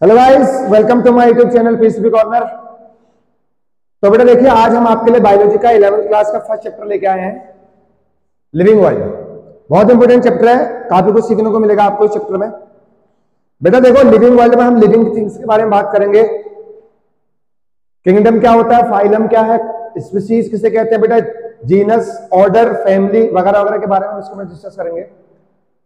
Hello guys, welcome to my YouTube channel PCB corner. तो बेटा देखिए, आज हम आपके लिए बायोलॉजी का 11th क्लास का फर्स्ट चैप्टर लेके आए हैं, लिविंग वर्ल्ड। बहुत इंपॉर्टेंट चैप्टर है, काफी कुछ सीखने को मिलेगा आपको इस चैप्टर में। बेटा देखो, लिविंग वर्ल्ड में हम लिविंग थिंग्स के बारे में बात करेंगे। किंगडम क्या होता है, फाइलम क्या है, स्पीशीज किसे कहते हैं, बेटा जीनस, ऑर्डर, फैमिली वगैरह वगैरह के बारे में इसको डिस्कस करेंगे।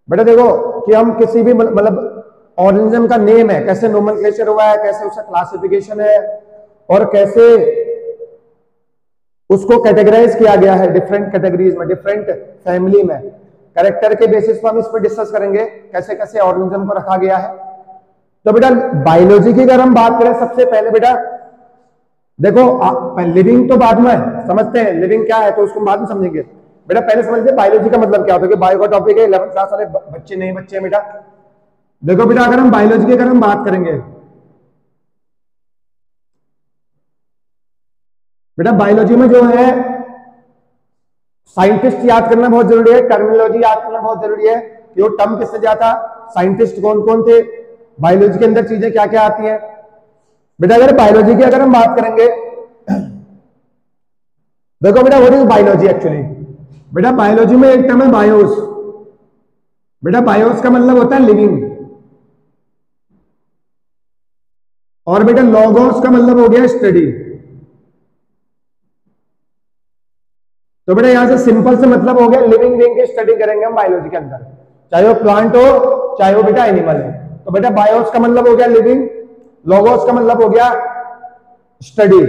बेटा देखो कि हम किसी भी मतलब ऑर्गेनिज्म का नेम है, कैसे नोमेनक्लेचर हुआ है, कैसे उसका क्लासिफिकेशन है और कैसे उसको कैटेगराइज किया गया है डिफरेंट कैटेगरीज में, डिफरेंट फैमिली में। कैरेक्टर के बेसिस पर हम इस पर डिस्कस करेंगे कैसे कैसे ऑर्गेनिज्म को रखा गया है। तो बेटा बायोलॉजी की अगर हम बात करें, सबसे पहले बेटा देखो, लिविंग तो बाद में समझते हैं लिविंग क्या है, तो उसको बाद में समझेंगे। बेटा पहले समझते बायोलॉजी का मतलब क्या होता है, कि बायो का टॉपिक है, 11th क्लास वाले बच्चे नहीं बच्चे हैं बेटा। देखो बेटा, अगर हम बायोलॉजी की अगर हम बात करेंगे, बेटा बायोलॉजी में जो है साइंटिस्ट याद करना बहुत जरूरी है, टर्मिनोलॉजी याद करना बहुत जरूरी है कि वो टर्म किससे जाता, साइंटिस्ट कौन कौन थे, बायोलॉजी के अंदर चीजें क्या क्या आती हैं। बेटा अगर बायोलॉजी की अगर हम बात करेंगे, देखो बेटा व्हाट इज बायोलॉजी एक्चुअली। बेटा बायोलॉजी में एक टर्म है बायोस। बेटा बायोस का मतलब होता है लिविंग, और बेटा लॉगोस का मतलब हो गया स्टडी। तो बेटा यहां से सिंपल से मतलब हो गया लिविंग बीइंग की स्टडी करेंगे हम बायोलॉजी के अंदर, चाहे वो प्लांट हो चाहे वो बेटा एनिमल है। तो बेटा बायोस का मतलब हो गया लिविंग, लॉगोस का मतलब हो गया स्टडी।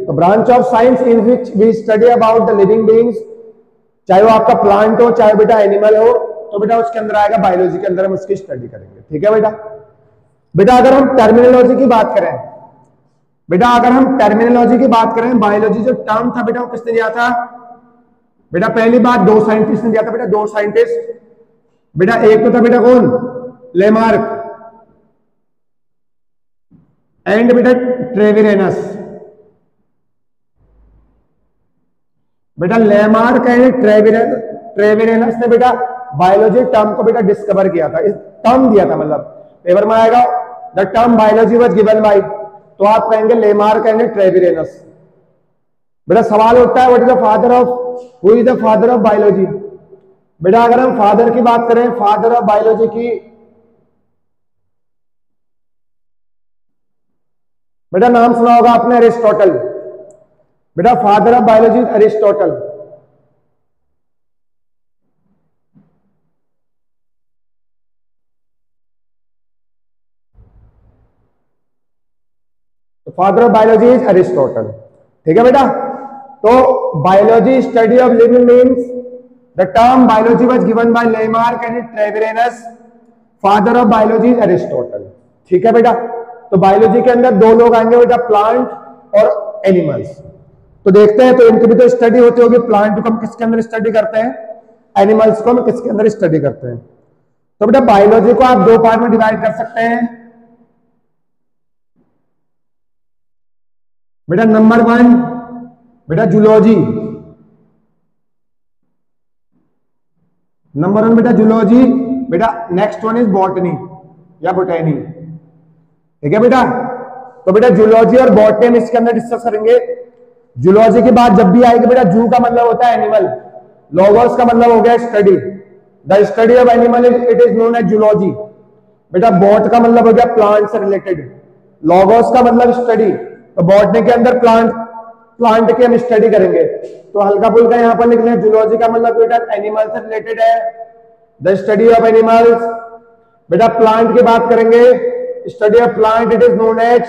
तो branch of science in which we study about the living beings, चाहे वो आपका प्लांट हो चाहे बेटा एनिमल हो, तो बेटा उसके अंदर आएगा बायोलॉजी के अंदर हम उसकी स्टडी करेंगे। ठीक है बेटा। बेटा अगर हम टर्मिनोलॉजी की बात करें, बेटा अगर हम टर्मिनोलॉजी की बात करें, बायोलॉजी जो टर्म था बेटा वो किसने दिया था। बेटा पहली बात दो साइंटिस्ट ने दिया था बेटा, दो साइंटिस्ट। बेटा एक तो था बेटा कौन, लेमार्क, एंड बेटा ट्रेविरेनस। बेटा लेमार्क एंड ट्रेविरेनस ने बेटा बायोलॉजी टर्म को बेटा डिस्कवर किया था, इस टर्म दिया था, मतलब पेपर में आएगा the term biology was given bye, तो आप कहेंगे लेमार्क एंड ट्रेविरेनस। बेटा सवाल उठता है what is the father of, who is the father of biology. बेटा अगर हम फादर की बात करें, फादर ऑफ बायोलॉजी की, बेटा नाम सुना होगा आपने अरिस्टोटल। बेटा फादर ऑफ बायोलॉजी अरिस्टोटल। तो father of biology is Aristotle. ठीक है बेटा। तो biology study of living beings, the term biology was given by Lamarck and Treviranus, father of biology is Aristotle. ठीक है बेटा। तो बायोलॉजी के अंदर दो लोग आएंगे बेटा, प्लांट और एनिमल्स। तो देखते हैं, तो इनकी भी तो स्टडी होती होगी, प्लांट को हम किसके अंदर स्टडी करते हैं, एनिमल्स को हम किसके अंदर स्टडी करते हैं। तो बेटा बायोलॉजी को आप दो पार्ट में डिवाइड कर सकते हैं। बेटा नंबर 1 बेटा जूलॉजी, नंबर 1 बेटा जूलॉजी। बेटा नेक्स्ट वन इज बॉटनी या बोटैनी। ठीक है बेटा। तो बेटा जूलॉजी और बॉटनी हम इसके अंदर डिस्कस करेंगे। जूलॉजी की बात जब भी आएगी बेटा, जू का मतलब होता है एनिमल, लॉगोस का मतलब हो गया study, the study of animal it is known as zoology. बेटा बॉट का मतलब हो गया प्लांट से रिलेटेड, लॉगोस का मतलब स्टडी, तो बॉटनी के अंदर प्लांट की हम स्टडी करेंगे। तो हल्का फुल्का यहाँ पर लिख लें, जूलॉजी का मतलब बेटा एनिमल से रिलेटेड है, द स्टडी ऑफ एनिमल्स। बेटा प्लांट की बात करेंगे, study of plant it is known as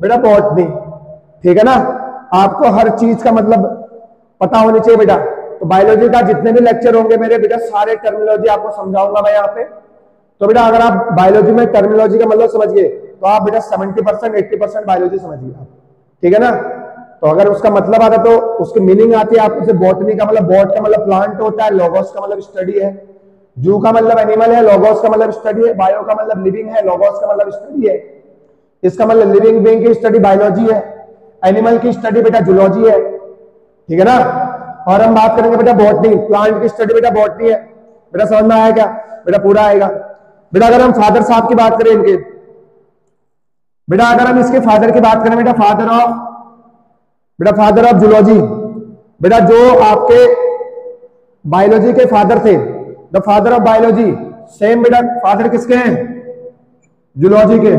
बेटा बॉटनी। ठीक है ना। आपको हर चीज का मतलब पता होनी चाहिए बेटा। तो बायोलॉजी का जितने भी लेक्चर होंगे मेरे बेटा, सारे टर्मिनोलॉजी आपको समझाऊंगा मैं यहाँ पे। तो बेटा अगर आप बायोलॉजी में टर्मिनोलॉजी का मतलब समझ गए, तो आप बेटा 70% 80% बायोलॉजी समझिए आप। ठीक है ना। तो अगर उसका मतलब आता तो उसकी मीनिंग आती है आपको, बॉटनी का मतलब, बॉट का मतलब प्लांट होता है, लॉगोस का मतलब स्टडी है, जू का मतलब एनिमल है, लॉगोस का मतलब स्टडी है, बायो का मतलब लिविंग है, लॉगोस का मतलब स्टडी है। इसका मतलब लिविंग बीइंग की स्टडी बायोलॉजी है, एनिमल की स्टडी बेटा जूलॉजी है। ठीक है ना। और हम बात करेंगे बेटा बॉटनी, प्लांट की स्टडी बेटा बॉटनी है। बेटा समझ में आया क्या, बेटा पूरा आएगा। बेटा अगर हम फादर साहब की बात करें इनके, बेटा अगर हम इसके फादर की बात करें, बेटा फादर ऑफ जूलॉजी, बेटा जो आपके बायोलॉजी के फादर थे, the father of biology, same बेटा फादर किसके हैं? जूलॉजी के।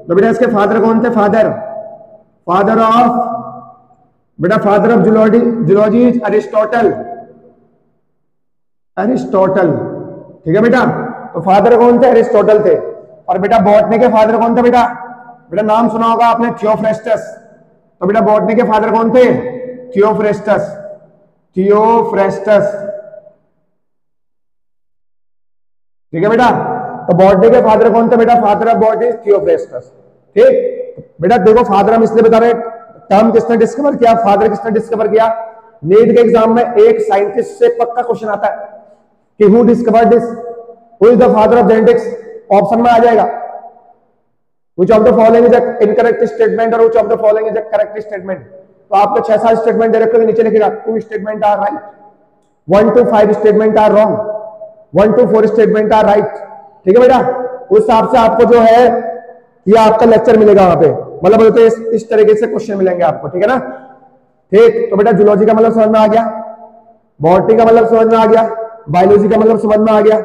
तो बेटा इसके फादर कौन थे? Father of zoology is Aristotle. ठीक है बेटा, तो फादर कौन थे? अरिस्टोटल थे। और बेटा बॉटनी के फादर कौन थे? बेटा नाम सुना होगा आपने, थियोफ्रेस्टस। तो बेटा बॉटनी के फादर कौन थे? थियोफ्रेस्टस। ठीक है बेटा, तो बॉटनी के फादर कौन थे? बेटा फादर ऑफ बॉटनी थियोफ्रेस्टस। ठीक बेटा, देखो फादर हम इसलिए बता रहे, टर्म किसने डिस्कवर किया? फादर किसने डिस्कवर किया? नीट के एग्जाम में एक साइंटिस्ट से पक्का क्वेश्चन आता है कि who discovered this, who is the father of genetics? Option में आ जाएगा, which of the following is a incorrect statement or which of the following is a correct statement। तो आपको 6-7 स्टेटमेंट दे रखे, नीचे लिखेगा 2 statement are right, 1 to 5 statement are wrong, 1 to 4 statement are right. ठीक है बेटा, उस हिसाब से आपको जो है ये आपका लेक्चर मिलेगा वहां पे, मतलब बोलते इस तरीके से क्वेश्चन मिलेंगे आपको। ठीक है ना? ठीक, तो बेटा जूलॉजी का मतलब समझ में आ गया, बॉटनी का मतलब समझ में आ गया, बायोलॉजी का मतलब समझ में आ गया,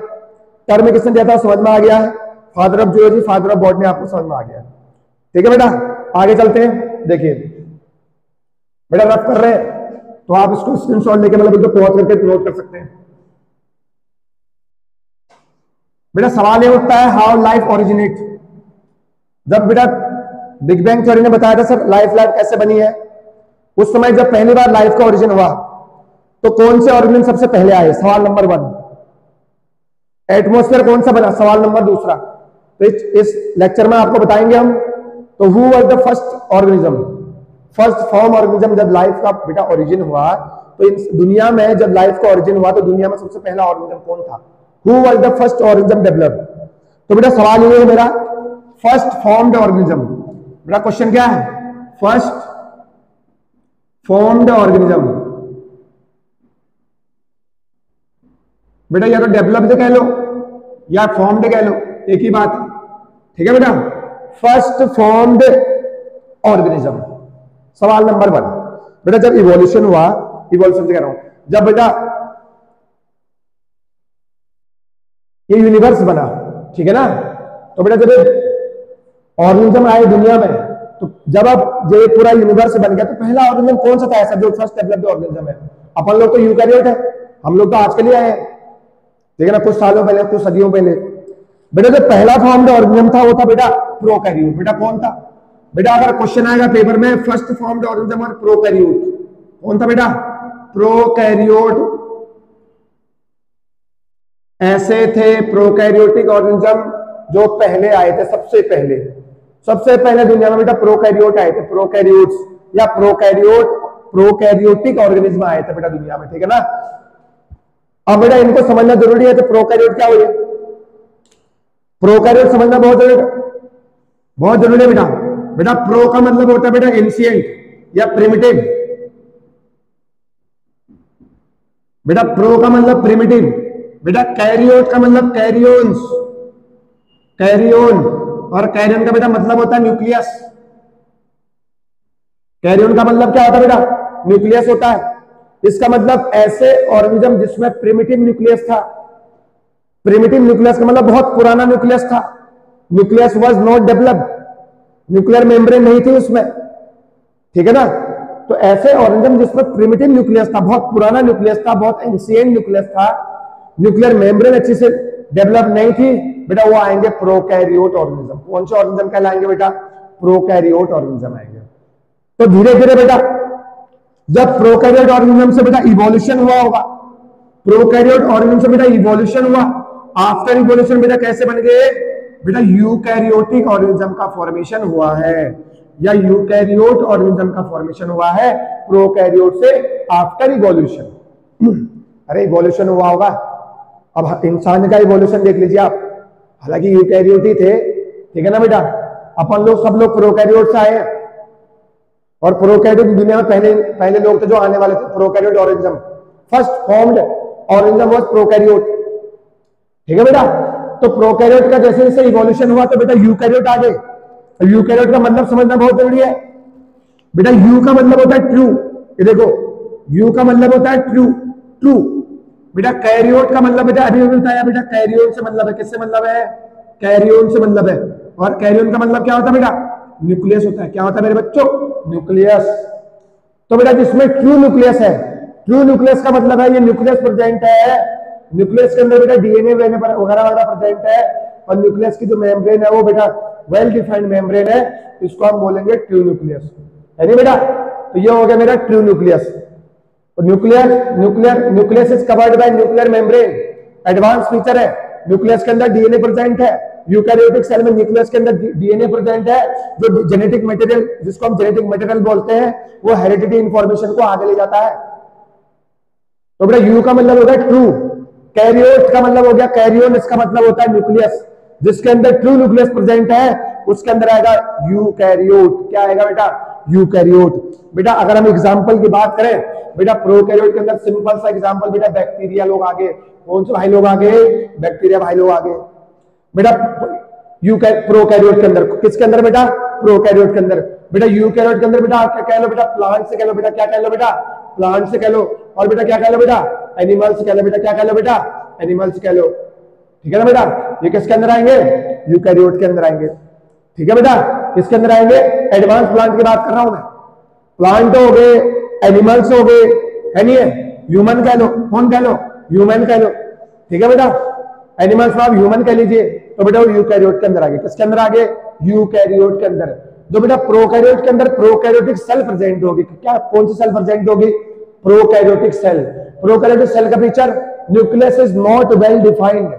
टर्म किसने दिया था समझ में आ गया है, father of zoology, father of botany आपको समझ में आ गया। ठीक है बेटा, आगे चलते हैं। देखिए बेटा रफ कर रहे हैं तो आप इसको स्क्रीनशॉट लेके मतलब तो पॉज करके नोट कर सकते हैं। बेटा सवाल ये उठता है, हाउ लाइफ ओरिजिनेट। जब बेटा बिग बैंग थ्योरी ने बताया था सर लाइफ कैसे बनी है, उस समय जब पहली बार लाइफ का ओरिजिन हुआ तो कौन से ऑर्गेनिज्म सबसे पहले आए? सवाल नंबर 1। एटमॉस्फेयर कौन सा बना? सवाल नंबर 2। तो इस लेक्चर में आपको बताएंगे हम, तो who was the first organism, first form organism. जब लाइफ का बेटा ओरिजिन हुआ तो इस दुनिया में जब लाइफ का ओरिजिन हुआ तो दुनिया में सबसे पहला ऑर्गेनिज्म कौन था? Who was the first organism developed? तो बेटा सवाल ये है मेरा, फर्स्ट फॉर्म्ड ऑर्गेनिज्म। बेटा क्वेश्चन क्या है? First formed organism. बेटा या तो डेवलप्ड कह लो या फॉर्म्ड कह लो, एक ही बात है। ठीक है बेटा, फर्स्ट फॉर्म्ड ऑर्गेनिज्म, सवाल नंबर 1। बेटा जब इवोल्यूशन हुआ, इवोल्यूशन से कह रहा हूं, जब बेटा ये यूनिवर्स बना, ठीक है ना, तो बेटा जब ऑर्गेनिज्म आए दुनिया में, तो जब अब ये पूरा यूनिवर्स बन गया तो पहला ऑर्गेनिज्म कौन सा था ऐसा जो फर्स्ट डेवलप्ड ऑर्गेनिज्म है? अपन लोग तो यूकैरियोट है, हम लोग तो आज के लिए आए हैं, ठीक है ना, कुछ सालों पहले, कुछ सदियों पहले। बेटा जो पहला फॉर्म्ड ऑर्गेनिज्म था वो था बेटा प्रोकैरियोट। बेटा कौन था? बेटा अगर क्वेश्चन आएगा पेपर में फर्स्ट फॉर्म्ड ऑर्गेनिज्म और प्रोकैरियोट, कौन था बेटा? प्रोकैरियोट। ऐसे थे प्रोकैरियोटिक ऑर्गेनिज्म जो पहले आए थे, सबसे पहले दुनिया में बेटा प्रोकैरियोट आए थे, प्रोकैरियोट्स या प्रोकैरियोटिक ऑर्गेनिज्म आए थे बेटा दुनिया में। ठीक है ना? अब बेटा इनको समझना जरूरी है, तो प्रोकैरियोट क्या हुए? प्रोकैरियोट समझना बहुत जरूरी है बेटा। बेटा प्रो का मतलब होता है बेटा एंशिएंट या प्रिमिटिव। बेटा प्रो का मतलब प्रिमिटिव। बेटा कैरियोट का मतलब कैरियोन्स, कैरियोन, और कैरियन का बेटा मतलब होता है न्यूक्लियस। कैरियन का मतलब क्या होता है बेटा? न्यूक्लियस होता है। इसका मतलब ऐसे ऑर्गेनिज्म जिसमें प्रिमिटिव न्यूक्लियस था। प्रिमिटिव न्यूक्लियस का मतलब बहुत पुराना न्यूक्लियस था, nucleus was not developed, nuclear membrane नहीं थी उसमें। ठीक है ना? तो ऐसे ऑर्गेनिज्म जिसमें प्रिमिटिव न्यूक्लियस था, बहुत पुराना न्यूक्लियस था, बहुत एंशिएंट न्यूक्लियस था, न्यूक्लियर मेम्ब्रेन अच्छे से डेवलप नहीं थी, बेटा वो आएंगे प्रोकैरियोट ऑर्गेनिज्म। कौन से ऑर्गेनिज्म कहलाएंगे बेटा? प्रोकैरियोट ऑर्गेनिज्म आएंगे। तो धीरे धीरे बेटा जब प्रोकैरियोट ऑर्गेनिज्म से बेटा इवोल्यूशन हुआ होगा, प्रोकैरियोट ऑर्गेनिज्म से बेटा इवोल्यूशन हुआ, आफ्टर इवोल्यूशन बेटा कैसे बन गए? बेटा यूकैरियोटिक ऑर्गेनिज्म का फॉर्मेशन हुआ है, या यूकैरियोट ऑर्गेनिज्म का फॉर्मेशन हुआ है प्रोकैरियोट से आफ्टर इवोल्यूशन। अरे इवोल्यूशन हुआ होगा, अब इंसान का इवोल्यूशन देख लीजिए आप, हालांकि यूकैरियोट ही थे, ठीक है ना बेटा, अपन लोग सब लोग प्रोकैरियोट से आए हैं, और प्रोकैरियोट दुनिया में पहले लोग थे जो आने वाले थे। Prokaryote organism, first formed organism was prokaryote. ठीक है बेटा? तो प्रोकैरियोट का जैसे जैसे इवोल्यूशन हुआ तो बेटा यूकैरियोट आ गए, यूकैरियोट का मतलब समझना बहुत जरूरी है बेटा। यू का मतलब होता है ट्रू, ये देखो यू का मतलब होता है ट्रू, ट्रू बेटा। कैरियोट का मतलब बेटा अभी बताया बेटा, कैरियोन से मतलब है, किससे मतलब है, कैरियोन से मतलब है। और कैरियोन का मतलब क्या होता है बेटा, न्यूक्लियस होता है। क्या होता है मेरे बच्चों, न्यूक्लियस। तो बेटा जिसमें ट्रू न्यूक्लियस है, ट्रू न्यूक्लियस का मतलब है ये न्यूक्लियस प्रेजेंट है, न्यूक्लियस के अंदर बेटा डीएनए वगैरह वगैरह प्रेजेंट है, और न्यूक्लियस की जो मेम्ब्रेन है वो बेटा वेल डिफाइंड मेम्ब्रेन है, इसको हम बोलेंगे ट्रू न्यूक्लियस, है नहीं बेटा। तो ये हो गया मेरा true nucleus. Nucleus is covered by nuclear membrane, advance feature है। न्यूक्लियस के अंदर डीएनए प्रेजेंट है, यूकैरियोटिक सेल में न्यूक्लियस के अंदर डीएनए प्रेजेंट है, जो जेनेटिक मटेरियल, जिसको हम जेनेटिक मटेरियल बोलते हैं, वो हेरिडिटी इंफॉर्मेशन को आगे ले जाता है। तो बेटा यू का मतलब होगा ट्रू, कैरियोट का मतलब हो गया कैरियोन, इसका मतलब होता है न्यूक्लियस, जिसके अंदर ट्रू न्यूक्लियस प्रेजेंट है उसके अंदर आएगा यूकैरियोट। क्या आएगा बेटा, यूकैरियोट। बेटा अगर हम एग्जांपल की बात करें बेटा, प्रोकैरियोट के अंदर सिंपल सा एग्जांपल बेटा, बैक्टीरिया लोग आगे, कौन से भाई लोग आगे, बैक्टीरिया भाई लोग आगे बेटा। प्रोकैरियोट के अंदर, किसके अंदर बेटा, प्रोकैरियोट के अंदर। बेटा यूकैरियोट के अंदर बेटा क्या कह लो बेटा, प्लांट से कह लो बेटा, क्या कह लो बेटा, प्लांट से कह लो। और बेटा क्या कह लो बेटा, एनिमल्स कह लो बेटा, क्या कह लो बेटा, एनिमल्स कह लो। ठीक है ना बेटा, ये किसके अंदर आएंगे, यूकैरियोट के अंदर आएंगे। ठीक है बेटा, किसके अंदर आएंगे, एडवांस प्लांट की बात कर रहा हूं मैं। प्लांट हो गए, एनिमल्स हो गए, है नहीं है, ह्यूमन कह लो, कौन कह लो, ह्यूमन कह लो। ठीक है बेटा, एनिमल्स में आप ह्यूमन कह लीजिए, तो बेटा वो यूकैरियोट के अंदर आगे, किसके अंदर आगे, यूकैरियोट के अंदर। जो बेटा प्रोकैरियोट के अंदर प्रोकैरियोटिक सेल प्रेजेंट होगी, क्या कौन सी सेल प्रेजेंट होगी, प्रोकैरियोटिक सेल। प्रोकैरियोटिक सेल का feature, nucleus is not well defined,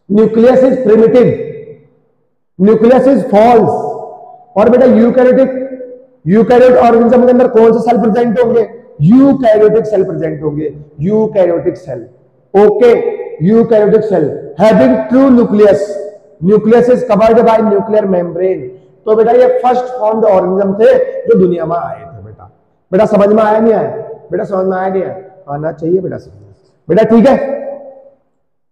nucleus is primitive, nucleus is false. और बेटा यूकैरियोट ऑर्गेनिज्म के अंदर कौन से सेल प्रेजेंट होंगे, यूकैरियोटिक सेल प्रेजेंट होंगे, eukaryotic cell. Okay, eukaryotic cell having true nucleus, nucleus is covered by nuclear membrane. तो बेटा ये फर्स्ट फॉर्म्ड ऑर्गेनिज्म थे जो दुनिया में आए थे बेटा। बेटा समझ में आया नहीं आया, बेटा समझ में आया नहीं आया, आना चाहिए बेटा समझ बेटा। ठीक है,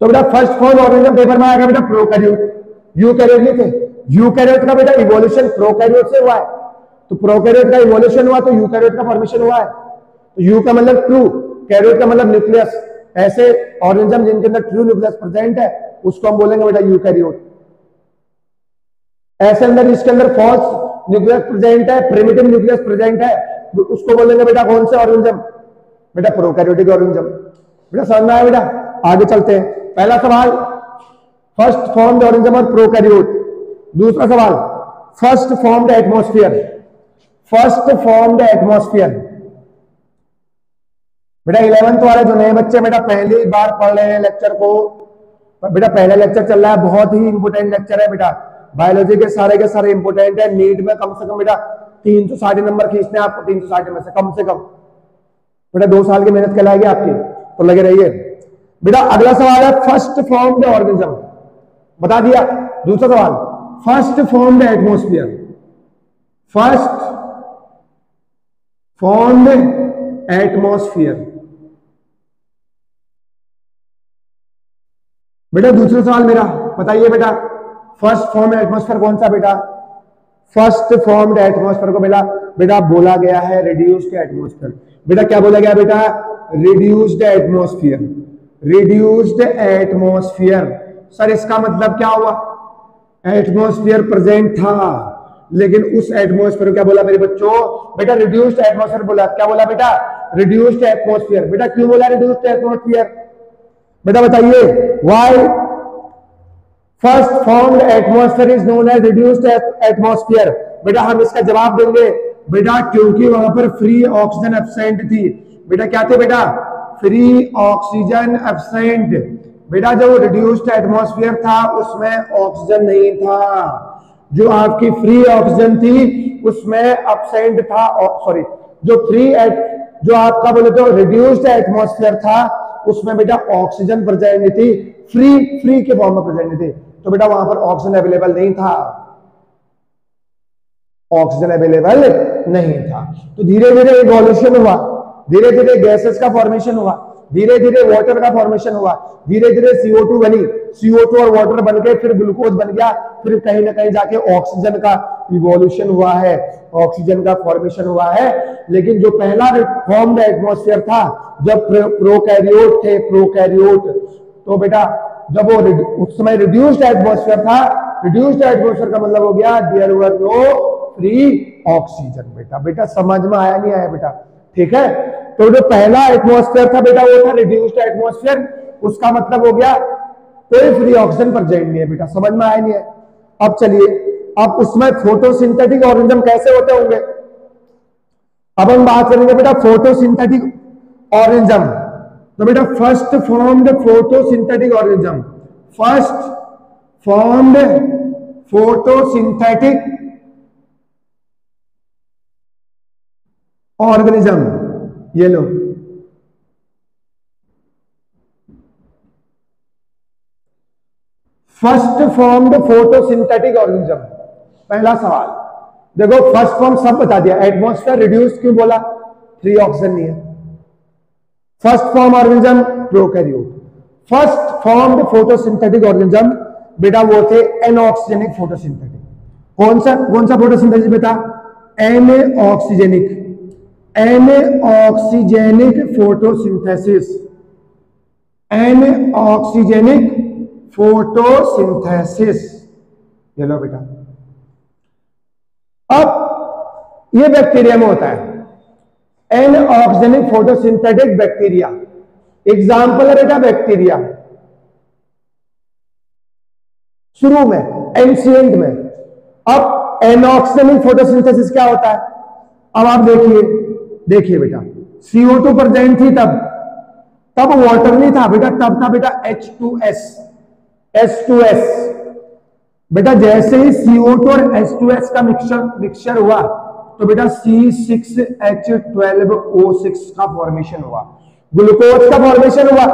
तो बेटा फर्स्ट फॉर्म ऑर्गेनिज्म पेपर में आएगा बेटा प्रोकैरियोट, यूकैरियोट नहीं थे। यूकैरियोट का बेटा इवोल्यूशन प्रोकैरियोट से हुआ है, तो प्रोकैरियोट का इवोल्यूशन हुआ तो यूकैरियोट का फॉर्मेशन हुआ है। तो यू का मतलब ट्रू, कैरियोट का मतलब न्यूक्लियस। ऐसे ऑर्गेनिज्म जिनके अंदर ट्रू न्यूक्लियस प्रेजेंट है उसको हम बोलेंगे बेटा यूकैरियोट। ऐसे अंदर जिसके अंदर फॉल्स न्यूक्लियस प्रेजेंट है, प्रिमिटिव न्यूक्लियस प्रेजेंट है, उसको बोलेंगे बेटा कौन से ऑर्गेनिज्म, बेटा प्रोकैरियोटिक ऑर्गेनिज्म। बेटा समझ में आया बेटा, आगे चलते हैं। पहला सवाल फर्स्ट फॉर्म्ड ऑर्गेनिज्म और प्रोकैरियोट। दूसरा सवाल first formed atmosphere, first formed atmosphere. बेटा 11th वाले जो नए बच्चे बेटा पहली बार पढ़ रहे हैं लेक्चर को, बेटा पहला लेक्चर चल रहा है, बहुत ही इंपोर्टेंट लेक्चर है बेटा। बायोलॉजी के सारे इंपोर्टेंट है। नीट में कम से कम बेटा 360 नंबर खींचने आपको, 360 में से कम बेटा 2 साल की मेहनत कहलाएगी आपकी, तो लगे रहिए बेटा। अगला सवाल है फर्स्ट फॉर्म्ड ऑर्गेनिज्म, बता दिया। दूसरा सवाल first formed atmosphere, first formed atmosphere. बेटा दूसरा सवाल मेरा बताइए बेटा, फर्स्ट फॉर्म्ड एटमॉस्फेयर कौन सा बेटा, फर्स्ट फॉर्म्ड एटमॉस्फेयर को बेटा बोला गया है रिड्यूस्ड एटमॉस्फेयर। बेटा क्या बोला गया बेटा, reduced atmosphere, reduced atmosphere. Sir इसका मतलब क्या हुआ, एटमॉस्फेयर प्रेजेंट था लेकिन उस एटमॉस्फेयर को क्या बोला मेरे बच्चों, बेटा रिड्यूस्ड एटमॉस्फेयर बोला। क्या बोला बेटा, रिड्यूस्ड एटमॉस्फेयर। बेटा क्यों बोला रिड्यूस्ड एटमॉस्फेयर, बेटा बताइए why first formed atmosphere is known as reduced atmosphere. बेटा हम इसका जवाब देंगे बेटा क्योंकि वहां पर फ्री ऑक्सीजन एब्सेंट थी। बेटा क्या थे बेटा, फ्री ऑक्सीजन एब्सेंट। बेटा जो रिड्यूस्ड एटमॉस्फेयर था उसमें ऑक्सीजन नहीं था, जो आपकी फ्री ऑक्सीजन थी उसमें एब्सेंट था, सॉरी जो आपका बोले तो रिड्यूस्ड एटमॉस्फेयर था उसमें बेटा ऑक्सीजन प्रेजेंट नहीं थी, फ्री के फॉर्म में प्रेजेंट नहीं थी। तो बेटा वहां पर ऑक्सीजन अवेलेबल नहीं था, ऑक्सीजन अवेलेबल नहीं था। तो धीरे धीरे इवोल्यूशन हुआ, धीरे धीरे गैसेस का फॉर्मेशन हुआ। धीरे धीरे वाटर का फॉर्मेशन हुआ, धीरे धीरे CO2 बनी, CO2 और वाटर बन के फिर ग्लूकोज बन गया, फिर कहीं ना कहीं जाके ऑक्सीजन का इवोल्यूशन हुआ है, ऑक्सीजन का फॉर्मेशन हुआ है। लेकिन जो पहला फॉर्म्ड एटमॉस्फेयर था जब प्रोकैरियोट थे, प्रोकैरियोट, तो बेटा जब वो उस समय रिड्यूस्ड एटमॉस्फेयर था, रिड्यूस्ड एटमॉस्फेयर का मतलब हो गया there were no free oxygen. बेटा समझ में आया नहीं आया बेटा? ठीक है, तो जो पहला एटमॉस्फेयर था बेटा वो था रिड्यूस्ड एटमॉस्फेयर, उसका मतलब हो गया कोई फ्री ऑक्सीजन प्रेजेंट नहीं है। बेटा समझ में आया नहीं है? अब चलिए, अब उसमें फोटोसिंथेटिक ऑर्गेनिज्म कैसे होते होंगे, अब हम बात करेंगे बेटा फोटोसिंथेटिक ऑर्गेनिज्म। तो बेटा first formed photosynthetic organism, first formed photosynthetic organism, ये लो, फर्स्ट फॉर्म्ड फोटोसिंथेटिक ऑर्गेनिज्म। पहला सवाल देखो, फर्स्ट फॉर्म सब बता दिया, एटमॉस्फेयर रिड्यूस क्यों बोला? फ्री ऑक्सीजन नहीं है। First form organism prokaryote. First formed photosynthetic organism बेटा वो थे एनऑक्सीजेनिक फोटोसिंथेटिक। कौन सा फोटोसिंथेसिस बेटा? Anoxygenic, anoxygenic photosynthesis, anoxygenic photosynthesis. ये लो बेटा, अब ये बैक्टीरिया में होता है, एनऑक्सीजेनिक फोटोसिंथेटिक बैक्टीरिया। एग्जाम्पल है बेटा बैक्टीरिया, शुरू में एंशिएंट में। अब एनऑक्सीजेनिक फोटोसिंथेसिस क्या होता है? अब आप देखिए बेटा, CO2 प्रेजेंट थी तब वाटर नहीं था बेटा, तब था बेटा H2S, H2S। बेटा जैसे ही CO2 और H2S का मिक्सचर हुआ तो बेटा C6H12O6 का फॉर्मेशन हुआ, ग्लूकोज का फॉर्मेशन हुआ।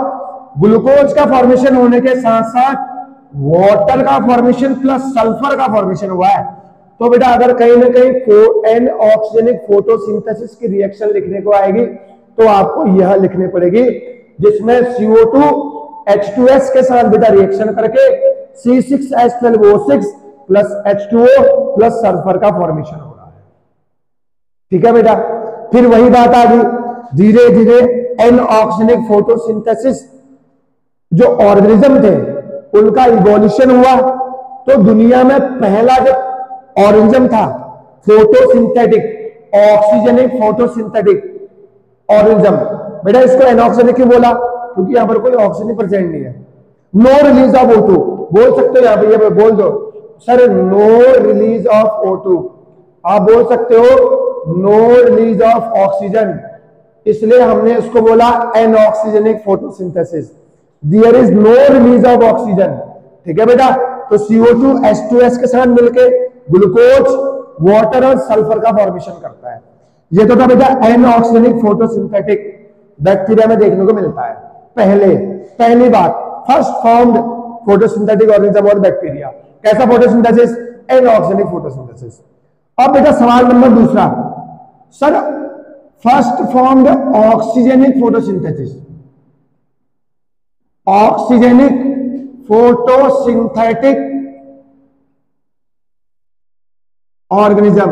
ग्लूकोज का फॉर्मेशन होने के साथ साथ वाटर का फॉर्मेशन प्लस सल्फर का फॉर्मेशन हुआ है। तो बेटा अगर कहीं ना कहीं एनऑक्सीजेनिक फोटोसिंथेसिस की रिएक्शन लिखने को आएगी तो आपको यह लिखनी पड़ेगी, जिसमें CO2 H2S के साथ बेटा रिएक्शन करके C6H12O6 plus H2O plus sulphur का फॉर्मेशन हो रहा है। ठीक है बेटा, फिर वही बात आ गई, धीरे धीरे एनऑक्सीजेनिक फोटोसिंथेसिस जो ऑर्गेनिज्म थे उनका इवोल्यूशन हुआ। तो दुनिया में पहला जो ऑर्गेनिज्म था फोटोसिंथेटिक, ऑक्सीजनिक फोटोसिंथेटिक ऑर्गेनिज्म, बेटा इसको एनऑक्सीजनिक क्यों बोला? क्योंकि यहां पर कोई ऑक्सीजन प्रेजेंट नहीं है। नो रिलीज ऑफ O2 बोल सकते हो, यहां पर बोल दो sir no release of O2, आप बोल सकते हो नो रिलीज ऑफ ऑक्सीजन, इसलिए हमने इसको बोला anoxygenic photosynthesis. There is no release of oxygen. ठीक है बेटा, तो CO2 H2S के साथ मिलके ग्लूकोज, वाटर और सल्फर का फॉर्मेशन करता है। ये तो था बेटा एनऑक्सीजनिक फोटोसिंथेटिक बैक्टीरिया में देखने को मिलता है। पहली बात, फर्स्ट फॉर्म्ड फोटोसिंथेटिक ऑर्गेनिज्म और बैक्टीरिया। कैसा फोटोसिंथेसिस? एनऑक्सीजनिक फोटोसिंथेसिस। अब बेटा सवाल नंबर दूसरा, sir first formed oxygenic photosynthesis, oxygenic photosynthetic organism.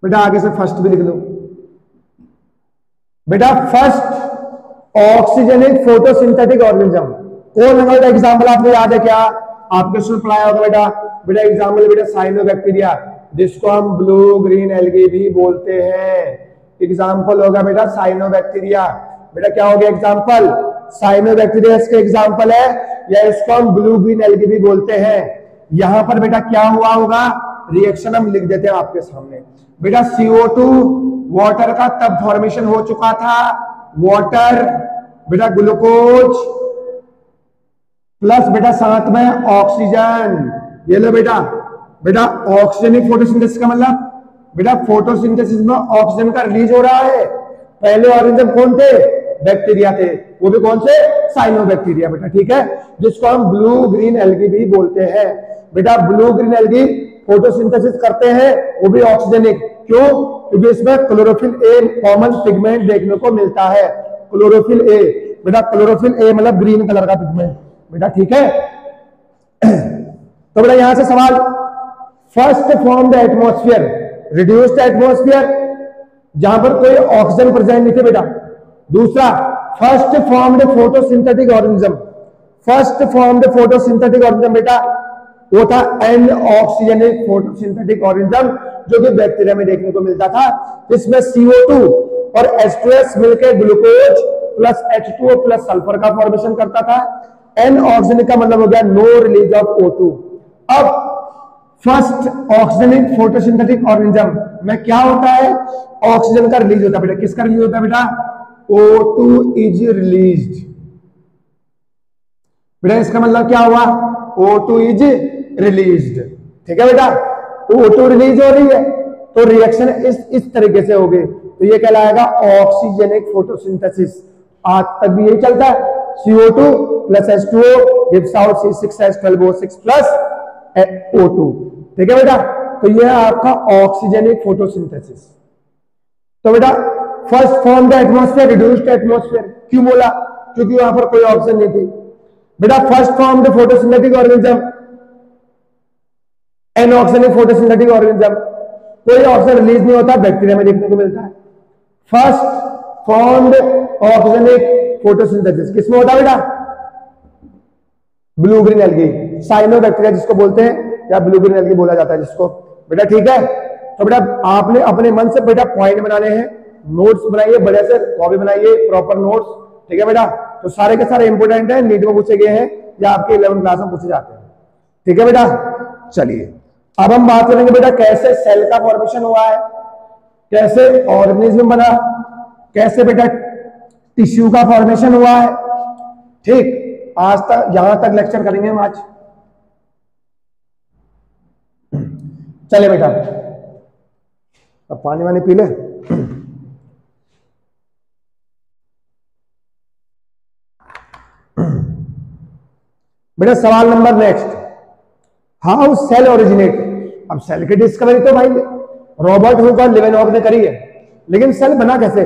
बेटा आगे से फर्स्ट भी लिख लो बेटा, फर्स्ट ऑक्सीजनिक फोटोसिंथेटिक ऑर्गेनिज्म। कौन होगा एग्जाम्पल आपको याद है क्या? आपके स्कूल पढ़ाया होगा बेटा एग्जाम्पल बेटा साइनोबैक्टीरिया, जिसको हम ब्लू ग्रीन एल्गी भी बोलते हैं। एग्जाम्पल होगा बेटा साइनोबैक्टीरिया। बेटा क्या हो गया एग्जाम्पल? साइनोबैक्टीरिया इसका एग्जाम्पल है, या इसको हम ब्लू ग्रीन एल्गी भी बोलते हैं। यहां पर बेटा क्या हुआ होगा? रिएक्शन हम लिख देते हैं आपके सामने। बेटा CO2 वाटर का तब फॉर्मेशन हो चुका था, वाटर बेटा ग्लूकोज प्लस बेटा साथ में ऑक्सीजन। ये लो बेटा ऑक्सीजनिक फोटोसिंथेसिस का मतलब बेटा फोटोसिंथेसिस में ऑक्सीजन का रिलीज हो रहा है। पहले ऑर्गेनिज्म कौन थे? बैक्टीरिया थे, वो भी कौन से? साइनोबैक्टीरिया बेटा। ठीक है, जिसको हम ब्लू ग्रीन एल्गी भी बोलते हैं। बेटा ब्लू ग्रीन एल्गी फोटोसिंथेसिस करते हैं, वो भी ऑक्सीजनिक। क्यों? क्योंकि इसमें क्लोरोफिल ए कॉमन पिगमेंट देखने को मिलता है। क्लोरोफिल ए बेटा, क्लोरोफिल ए मतलब ग्रीन कलर का पिगमेंट बेटा, ठीक है। तो बेटा यहां से सवाल, first form the atmosphere, reduced atmosphere जहां पर कोई ऑक्सीजन प्रेजेंट नहीं थे बेटा। दूसरा, first formed photosynthetic organism, first formed photosynthetic organism बेटा वो था एन ऑक्सीजनिक फोटोसिंथेटिक ऑर्गेनिज्म, जो कि बैक्टीरिया में देखने को मिलता था। इसमें CO2 और H2S मिलकर glucose plus H2O plus sulphur का फॉर्मेशन करता था। एन ऑक्सीजनिक का मतलब हो गया नो रिलीज ऑफ O2। अब फर्स्ट ऑक्सीजनिक फोटोसिंथेटिक ऑर्गेनिज्म में क्या होता है, ऑक्सीजन का रिलीज होता है बेटा। किसका रिलीज होता है बेटा, O2 इज रिलीज्ड बेटा। इसका मतलब क्या हुआ, O2 इज रिलीज्ड, ठीक है बेटा। O2 रिलीज हो रही है तो रिएक्शन इस तरीके से होगी, तो ये कहलाएगा ऑक्सीजनिक फोटोसिंथेसिस। आज तक भी यही चलता है, CO2 plus H2O gives out C6H12O6 plus O2, ठीक है बेटा। तो ये है आपका ऑक्सीजनिक फोटोसिंथेसिस। तो बेटा first form the atmosphere, reduced atmosphere क्यों बोला, क्योंकि वहां पर कोई ऑक्सीजन नहीं थी बेटा। First form the photosynthetic organism anoxygenic photosynthetic organism, कोई ऑक्सीजन रिलीज नहीं होता, बैक्टीरिया में देखने को मिलता है। फर्स्ट फॉर्म्ड ऑक्सीजनिक फोटोसिंथेसिस किसमें होता है बेटा, ब्लू ग्रीन एल्गी, साइनोबैक्टीरिया जिसको बोलते हैं, या ब्लू ग्रीन एल्गी बोला जाता है जिसको बेटा, ठीक है। तो बेटा आपने अपने मन से बेटा पॉइंट बनाने हैं, नोट्स बनाइए, बड़े से कॉपी बनाइए, प्रॉपर नोट्स, ठीक है बेटा। तो सारे के सारे इंपोर्टेंट है, नीट में पूछे गए हैं या आपके 11th क्लास में पूछे जाते हैं, ठीक है बेटा। चलिए अब हम बात करेंगे बेटा कैसे सेल का फॉर्मेशन हुआ है, कैसे ऑर्गेनिज्म बना, कैसे बेटा टिश्यू का फॉर्मेशन हुआ है, ठीक। आज तक यहां तक लेक्चर करेंगे हम आज। चले बेटा अब पानी वानी पी ले। बेटा सवाल number next, how cell originate. अब सेल की डिस्कवरी तो भाई रॉबर्ट हुक और लिवेनहॉक ने करी है, लेकिन सेल बना कैसे,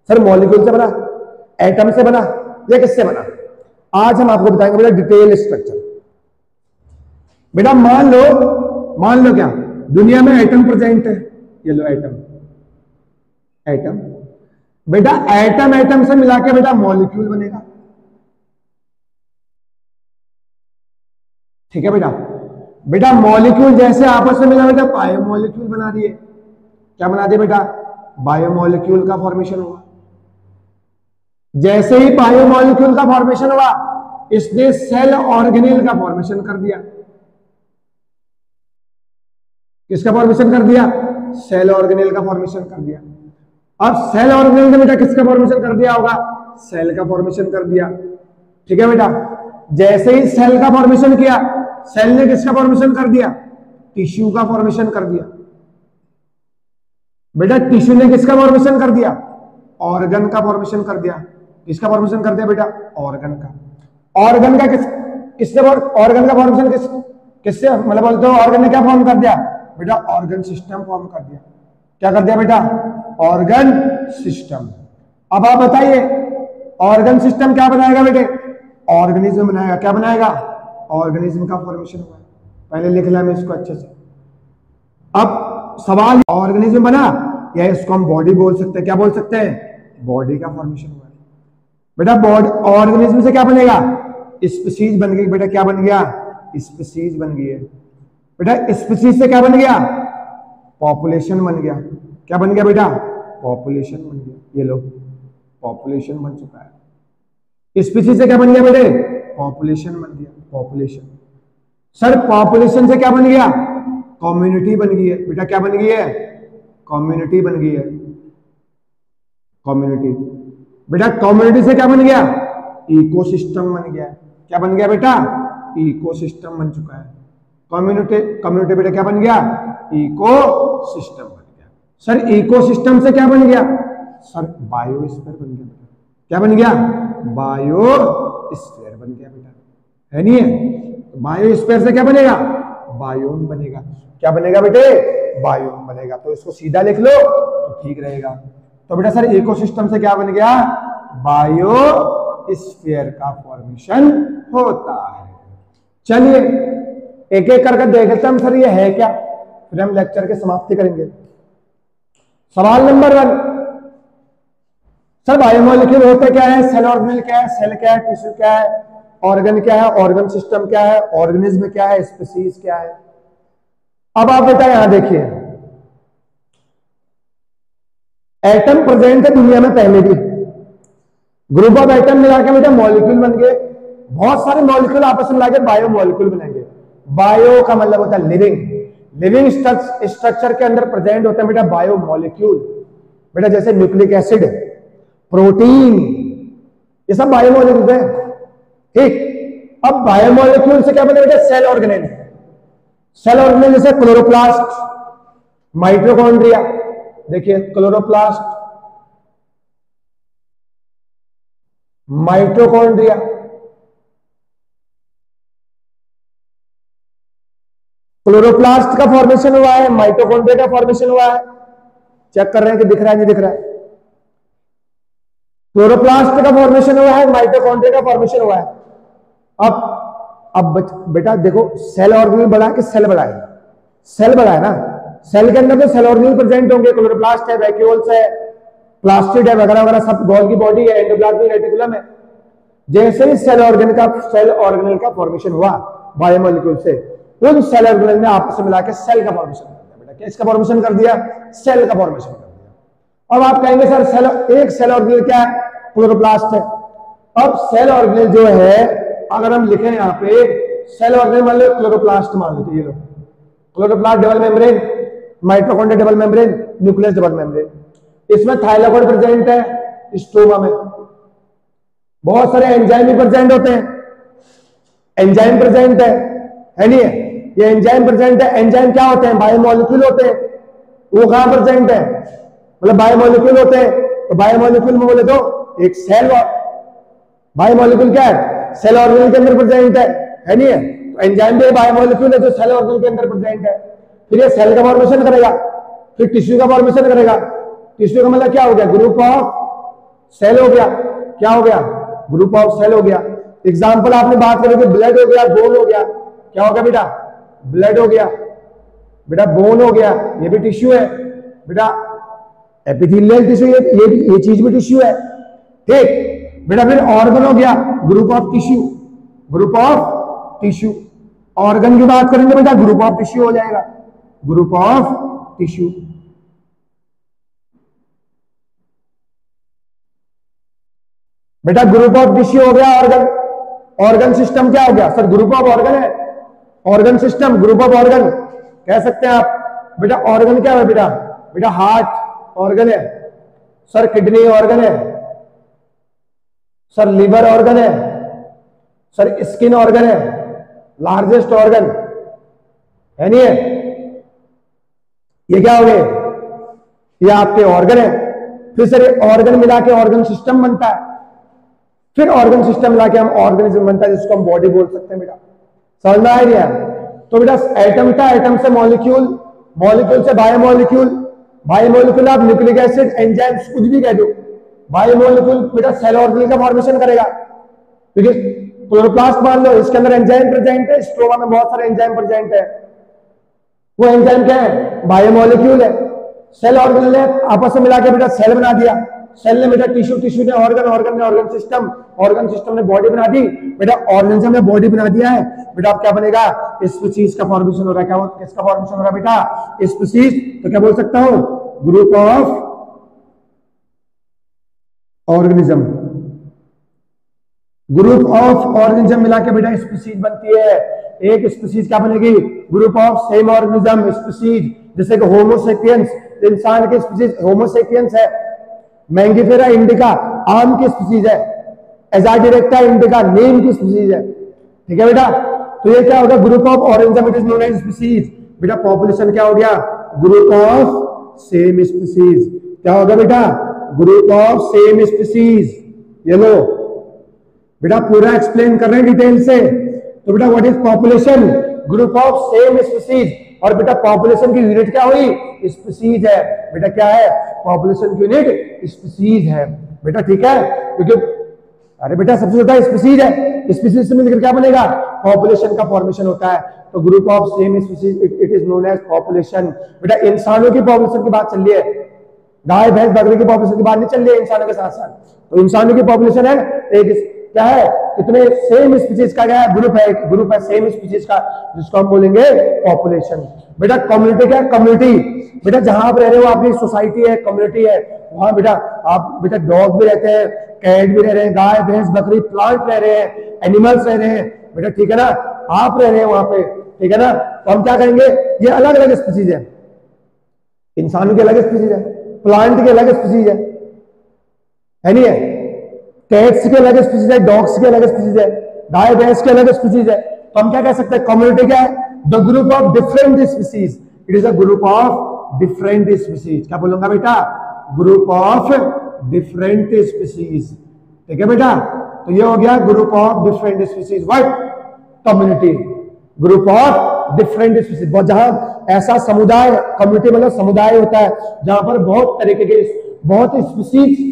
सर मॉलिक्यूल से बना, एटम से बना, या किससे बना, आज हम आपको बताएंगे बेटा डिटेल स्ट्रक्चर। बेटा मान लो क्या दुनिया में एटम प्रेजेंट है, ये लो एटम, एटम बेटा एटम से मिला के बेटा मॉलिक्यूल बनेगा, ठीक है बेटा। बेटा मॉलिक्यूल जैसे आपस में मिला बेटा बायोमॉलिक्यूल बना दिए, क्या बना दिए बेटा, बायोमॉलिक्यूल का फॉर्मेशन हुआ। जैसे ही बायोमॉलिक्यूल का फॉर्मेशन हुआ, इसने सेल ऑर्गेनेल का फॉर्मेशन कर दिया। किसका फॉर्मेशन कर दिया, सेल ऑर्गेनेल का फॉर्मेशन कर दिया। अब सेल ऑर्गेनेल ने बेटा किसका फॉर्मेशन कर दिया होगा, सेल का फॉर्मेशन कर दिया, ठीक है बेटा। जैसे ही सेल का फॉर्मेशन किया, सेल ने किसका फॉर्मेशन कर दिया, टिश्यू का फॉर्मेशन कर दिया। बेटा टिश्यू ने किसका फॉर्मेशन कर दिया, ऑर्गन का फॉर्मेशन कर दिया। किसका फॉर्मेशन कर दिया बेटा, ऑर्गन का। ऑर्गन का किसने ऑर्गन का फॉर्मेशन किससे मतलब बोलते हो, ऑर्गन ने क्या फॉर्म कर दिया बेटा, ऑर्गन सिस्टम फॉर्म कर दिया। क्या कर दिया बेटा, ऑर्गन सिस्टम। अब आप बताइए ऑर्गन सिस्टम क्या बनाएगा बेटे, ऑर्गेनिज्म बनाएगा। क्या बनाएगा, ऑर्गेनिज्म का फॉर्मेशन हुआ। पहले लिख लिया मैं इसको अच्छे से। अब सवाल, ऑर्गेनिज्म बना या इसको हम बॉडी बोल सकते हैं, क्या बोल सकते हैं, बॉडी का फॉर्मेशन हुआ बेटा। बॉडी ऑर्गेनिज्म से क्या बनेगा, स्पीशीज बन गई बेटा। क्या बन गया, स्पीशीज बन गई है बेटा। स्पीशीज से क्या बन गया, पॉपुलेशन बन गया। क्या बन गया बेटा, पॉपुलेशन बन गया। ये लो पॉपुलेशन बन चुका है। स्पीशीज से क्या बन गया बेटे, पॉपुलेशन बन गया, पॉपुलेशन। सर पॉपुलेशन से क्या बन गया, कम्युनिटी बन गई है बेटा। क्या बन गई है, कम्युनिटी बन गई है, कम्युनिटी बेटा। कम्युनिटी से क्या बन गया, इकोसिस्टम बन गया। क्या बन गया बेटा, इकोसिस्टम बन चुका है। कम्युनिटी बेटा क्या बन गया, इकोसिस्टम बन गया। सर इकोसिस्टम से क्या बन गया, सर बायोस्फीयर बन गया बेटा। क्या बन गया, बायोस्फीयर बन गया बेटा, है नहीं है। बायोस्फीयर से क्या बनेगा, बायोम बनेगा। क्या बनेगा बेटे, बायोम बनेगा। तो इसको सीधा लिख लो तो ठीक रहेगा। तो बेटा सर इकोसिस्टम से क्या बन गया, बायोस्फीयर का फॉर्मेशन होता है। चलिए एक एक करके देख लेते हैं सर ये है क्या, फिर हम लेक्चर की समाप्ति करेंगे। सवाल नंबर 1, सर बायोमोलिक्यूल होते क्या है, सेल ऑर्गेनेल क्या है, सेल क्या है, टिश्यू क्या है, ऑर्गन क्या है, ऑर्गन सिस्टम क्या है, ऑर्गेनिज्म क्या है, स्पीसीज क्या है। अब आप बेटा यहां देखिए, एटम प्रेजेंट है दुनिया में पहले भी, ग्रुप ऑफ एटम मिला के बेटा मॉलिक्यूल बन गए, बहुत सारे मॉलिक्यूल आपस में मिलाकर बायोमोलिक्यूल बनेंगे। बायो का मतलब होता है लिविंग, लिविंग स्ट्रक्चर के अंदर प्रेजेंट होता है बेटा बायोमोलिक्यूल। बेटा जैसे न्यूक्लिक एसिड, प्रोटीन, ये सब बायोमोलिक्यूल है। ठीक, अब बायोमोलिक्यूल से क्या बने बेटा, सेल ऑर्गेनेल। सेल ऑर्गेनेल जैसे क्लोरोप्लास्ट, माइटोकॉन्ड्रिया, देखिए क्लोरोप्लास्ट, माइटोकॉन्ड्रिया, क्लोरोप्लास्ट का फॉर्मेशन हुआ है, माइटोकॉन्ड्रिया का फॉर्मेशन हुआ है। चेक कर रहे हैं कि दिख रहा है नहीं दिख रहा है। क्लोरोप्लास्ट का फॉर्मेशन हुआ है, माइटोकॉन्ड्रिया का फॉर्मेशन हुआ है। अब बेटा देखो सेल ऑर्गेनेल बड़ा है कि सेल बड़ा है, सेल बड़ा है ना, सेल के अंदर तो सेल ऑर्गेनेल प्रेजेंट होंगे, क्लोरोप्लास्ट है, वैक्यूल्स है, प्लास्टिड है, वगैरह वगैरह सब, गोल की बॉडी है, एंडोप्लाज्मिक रेटिकुलम है। जैसे ही सेल ऑर्गेनेल का फॉर्मेशन हुआ बायोमोलिक्यूल से, उन सेल ऑर्गेनेल ने आपस में मिलाकर सेल का फॉर्मेशन कर दिया। बेटा क्या इसका फॉर्मेशन कर दिया, सेल का फॉर्मेशन कर दिया। अब आप कहेंगे सर सेल, एक सेल ऑर्गेनेल क्या है, क्लोरोप्लास्ट है। अब सेल ऑर्गेनेल जो है अगर हम लिखें यहाँ पे सेल ऑर्गेनेल मान लो क्लोरोप्लास्ट मान लो, ये लो chloroplast double membrane, mitochondria double membrane, nucleus double membrane. इसमें थाइलाकोइड प्रेजेंट है, स्टोमा में बहुत सारे एंजाइम भी प्रेजेंट होते हैं, एंजाइम प्रेजेंट है नहीं है, ये एंजाइम प्रेजेंट है। एंजाइम क्या होते हैं, बायोमोलिक्यूल होते हैं। वो कहां प्रेजेंट है, मतलब बायोमोलिक्यूल होते हैं। तो बायोमोलिक्यूल में बोले तो एक सेल, बायोमोलिक्यूल क्या है, सेल ऑर्गेनेल के अंदर प्रेजेंट है नहीं है। तो एंजाइम भी बायोमोलिक्यूल है जो सेल ऑर्गेनेल के अंदर प्रेजेंट है। फिर ये सेल का फॉर्मेशन करेगा, फिर टिश्यू का फॉर्मेशन करेगा। टिश्यू का मतलब क्या हो गया, ग्रुप ऑफ सेल हो गया। क्या हो गया, ग्रुप ऑफ सेल हो गया। एग्जाम्पल आपने बात करोगे, ब्लड हो गया, बोन हो गया। क्या हो गया बेटा, ब्लड हो गया, बेटा बोन हो गया, ये भी टिश्यू है बेटा, एपिथेलियल टिश्यू, ये चीज भी टिश्यू है। ठीक बेटा, फिर ऑर्गन हो गया, group of tissue, group of tissue. Organ की बात करेंगे बेटा, ग्रुप ऑफ टिश्यू हो जाएगा, ग्रुप ऑफ टिश्यू। बेटा ग्रुप ऑफ टिश्यू हो गया ऑर्गन। ऑर्गन सिस्टम क्या हो गया सर, ग्रुप ऑफ ऑर्गन है, organ system, group of organ कह सकते हैं आप। बेटा ऑर्गन क्या है बेटा, बेटा हार्ट ऑर्गन है, सर किडनी ऑर्गन है, सर लीवर ऑर्गन है, सर स्किन ऑर्गन है, लार्जेस्ट ऑर्गन है नहीं है। ये क्या हो गए, ये आपके ऑर्गन है। फिर सर ये ऑर्गन मिला के ऑर्गन सिस्टम बनता है, फिर ऑर्गन सिस्टम मिला के हम ऑर्गेनिज्म बनता है जिसको हम बॉडी बोल सकते हैं। बेटा समझ में आ रहा है। तो बेटा एटम था, एटम से मॉलिक्यूल, मॉलिक्यूल से बायोमॉलिक्यूल, बायोमॉलिक्यूल आप न्यूक्लिक एसिड, एंजाइम्स कुछ भी कह दो। बायोमॉलिक्यूल बेटा सेल ऑर्गेनेल का फॉर्मेशन करेगा, क्योंकि क्लोरोप्लास्ट मान लो, इसके अंदर एंजाइम प्रेजेंट है, स्ट्रोमा में बहुत सारे एंजाइम प्रेजेंट है। वो एंजाइम क्या है, बायोमॉलिक्यूल है। सेल ऑर्गेनेल ने आपस में मिला के बेटा सेल बना दिया, सेल ने बेटा टिश्यू, टिश्यू ने ऑर्गन, ऑर्गन ने ऑर्गन सिस्टम, ऑर्गन सिस्टम ने बॉडी बना दी। बेटा ऑर्गेनिज्म ने बॉडी बना दिया है। बेटा अब क्या बनेगा, स्पीशीज का फॉर्मेशन हो रहा है। क्या किसका फॉर्मेशन हो रहा है बेटा, स्पीशीज। तो क्या बोल सकता हूं, group of organism, group of organism मिला के बेटा स्पीशीज बनती है। एक स्पीशीज क्या बनेगी, group of same organism species. जैसे कि होमोसेपियंस, इंसान की स्पीशीज होमोसेपियंस है। मैंगीफेरा इंडिका आम की स्पीशीज है। एजाडिरेक्टा इंडिका नीम की स्पीशीज है। ठीक है बेटा, तो ये क्या होगा, group of organism, it is known as species. बेटा पॉपुलेशन क्या हो गया, ग्रुप ऑफ सेम स्पीशीज। क्या होगा बेटा, ग्रुप ऑफ सेम स्पीशीज। ये लो बेटा पूरा एक्सप्लेन कर रहे हैं डिटेल से। तो बेटा what is population, group of same species. और बेटा पॉपुलेशन की यूनिट क्या हुई, स्पीसीज है। बेटा क्या है, पॉपुलेशन की यूनिट स्पीसीज है बेटा, ठीक है। क्योंकि अरे बेटा सबसे ज्यादा स्पीसीज है, स्पीसीज से मिलकर क्या बनेगा, पॉपुलेशन का फॉर्मेशन होता है। तो group of same species it is known as population. बेटा इंसानों की पॉपुलेशन की बात चल रही है, गाय भैंस बकरी की पॉपुलेशन की बात नहीं चल रही है इंसानों के साथ साथ। तो इंसानों की पॉपुलेशन है एक, क्या है, कितने सेम स्पीसीज का क्या है, ग्रुप है सेम स्पीसीज का, जिसको हम बोलेंगे पॉपुलेशन। बेटा कम्युनिटी क्या है, कम्युनिटी बेटा जहां आप रह रहे हो आपकी सोसाइटी है, कम्युनिटी है, वहां बेटा आप बेटा डॉग भी रहते हैं, कैट भी रह रहे हैं, गाय भैंस बकरी, प्लांट रह रहे हैं, एनिमल्स रह रहे हैं बेटा, ठीक है ना, आप रह रहे हैं वहां पे, ठीक है ना। तो हम क्या करेंगे, ये अलग अलग स्पीसीज है, इंसानों की अलग स्पीसीज है, प्लांट की अलग स्पीसीज है नहीं है, कैट्स के अलग स्पीसीज है, डॉग्स के अलग स्पीसीज है, गाय भैंस के अलग स्पीसीज है। तो हम क्या कह सकते हैं, कम्युनिटी क्या है, the group of different species, it is a group of different species. क्या बोलूंगा बेटा, ग्रुप ऑफ डिफरेंट स्पीसीज, ठीक है बेटा। तो ये हो गया group of different species, what, community, group of different species. बहुत जहां ऐसा समुदाय, कम्युनिटी मतलब समुदाय होता है जहां पर बहुत तरीके के, बहुत स्पीसीज,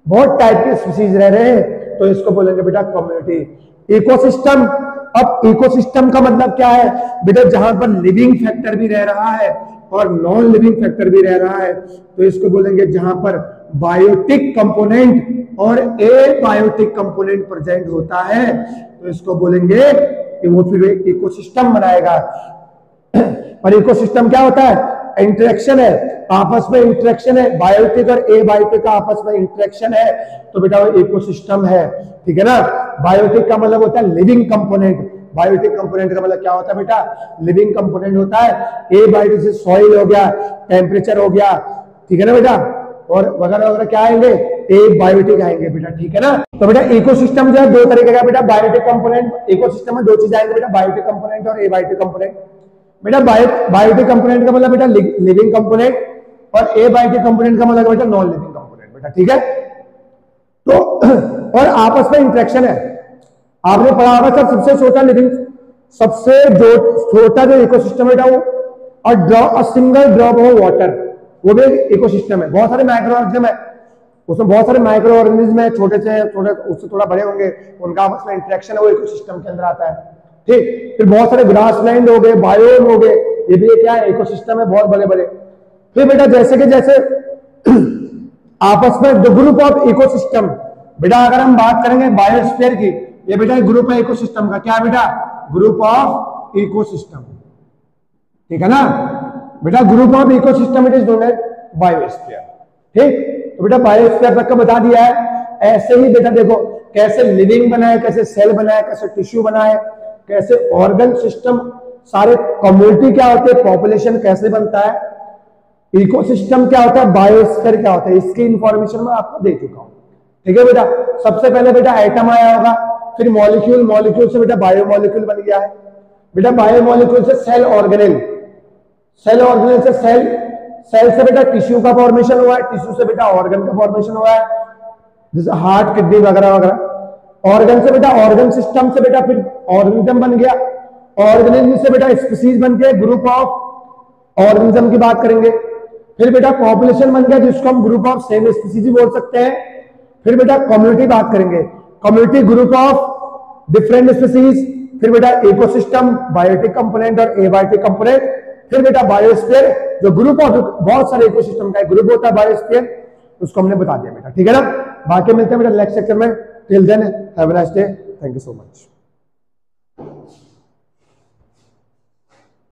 बहुत टाइप के स्पीसीज रह रहे हैं, तो इसको बोलेंगे बेटा कम्युनिटी। इकोसिस्टम, अब इकोसिस्टम का मतलब क्या है बेटा, जहां पर लिविंग फैक्टर भी रह रहा है और नॉन लिविंग फैक्टर भी रह रहा है, तो इसको बोलेंगे जहां पर बायोटिक कंपोनेंट और एबायोटिक कंपोनेंट प्रेजेंट होता है, तो इसको बोलेंगे कि वो फिर एक इकोसिस्टम बनाएगा। और इकोसिस्टम क्या होता है, इंटरेक्शन है, आपस में इंटरेक्शन है, बायोटिक और एबायोटिक का आपस में इंटरेक्शन है, तो बेटा वो इकोसिस्टम है, ठीक है ना। बायोटिक का मतलब होता है लिविंग कंपोनेंट, बायोटिक कंपोनेंट का मतलब क्या होता है बेटा, लिविंग कंपोनेंट होता है। एबायोटिक से सॉइल हो गया, टेम्परेचर हो गया, ठीक है ना बेटा, और वगैरह वगैरह क्या आएंगे, एबायोटिक आएंगे बेटा, ठीक है ना। तो बेटा इकोसिस्टम जो है दो तरीके का बेटा, बायोटिक कंपोनेंट, इकोसिस्टम में दो चीज आएंगे बेटा, बायोटिक कंपोनेंट और एबायोटिक कंपोनेंट। बेटा बायोटिक कंपोनेंट का मतलब बेटा लिविंग कंपोनेंट, और एबायोटिक कंपोनेंट का मतलब बेटा नॉन लिविंग कंपोनेंट बेटा, ठीक है। तो और आपस में इंटरेक्शन है, आपने पढ़ा होगा सर सबसे छोटा लिविंग, सबसे जो छोटा जो इकोसिस्टम है वो, और सिंगल ड्रॉप ऑफ वाटर, वो भी इकोसिस्टम है। बहुत सारे माइक्रो ऑर्गेनिज्म है, उसमें बहुत सारे माइक्रो ऑर्गेनिज्म है, छोटे से छोटे, उससे थोड़ा बड़े होंगे, उनका आपस में इंटरेक्शन है, वो इकोसिस्टम के अंदर आता है, ठीक। फिर बहुत सारे ग्रासलैंड हो गए, बायोम हो गए, ये भी क्या है, इकोसिस्टम है, बहुत बड़े बड़े। फिर बेटा जैसे कि जैसे आपस में द ग्रुप ऑफ इकोसिस्टम, बेटा अगर हम बात करेंगे बायोस्फीयर की, ये बेटा ग्रुप है इकोसिस्टम का, क्या है बेटा, ग्रुप ऑफ इकोसिस्टम, ठीक है ना बेटा, group of ecosystem it is known as biosphere, ठीक। तो बेटा बायोस्फीयर तक का बता दिया है। ऐसे ही बेटा देखो कैसे लिविंग बना है, कैसे सेल बना है, कैसे टिश्यू बना है, कैसे ऑर्गन सिस्टम, सारे कम्युनिटी क्या होते हैं, पॉपुलेशन कैसे बनता है, इकोसिस्टम क्या होता है, बायोस्फीयर क्या होता है, इसकी इंफॉर्मेशन मैं आपको दे चुका हूं, ठीक है बेटा। सबसे पहले बेटा एटम आया होगा, फिर मॉलिक्यूल, मॉलिक्यूल से बेटा बायोमॉलिक्यूल बन गया है बेटा, बायोमॉलिक्यूल से सेल ऑर्गेनेल, सेल ऑर्गेनेल से सेल, सेल से बेटा टिश्यू का फॉर्मेशन हुआ है, टिश्यू से बेटा ऑर्गन का फॉर्मेशन हुआ है, जैसे हार्ट, किडनी वगैरह वगैरह। ऑर्गन से बेटा ऑर्गन सिस्टम से बेटा फिर ऑर्गेनिज्म बन गया, ऑर्गेनिज्म से बेटा स्पीसीज बन गए, ग्रुप ऑफ ऑर्गेनिज्म की बात करेंगे। फिर बेटा पॉपुलेशन बन गया, जिसको हम ग्रुप ऑफ सेम स्पीसीज बोल सकते हैं। फिर बेटा कम्युनिटी बात करेंगे, community group of different species. फिर बेटा इकोसिस्टम, बायोटिक कंपोनेंट और एबायोटिक कंपोनेंट। फिर बेटा बायोस्फीयर, जो ग्रुप ऑफ बहुत सारे इकोसिस्टम का एक ग्रुप होता है बायोस्फीयर, उसको हमने बता दिया बेटा, ठीक है ना। बाकी मिलते हैं बेटा नेक्स्ट सेक्शन में, till then have a nice day, thank you so much.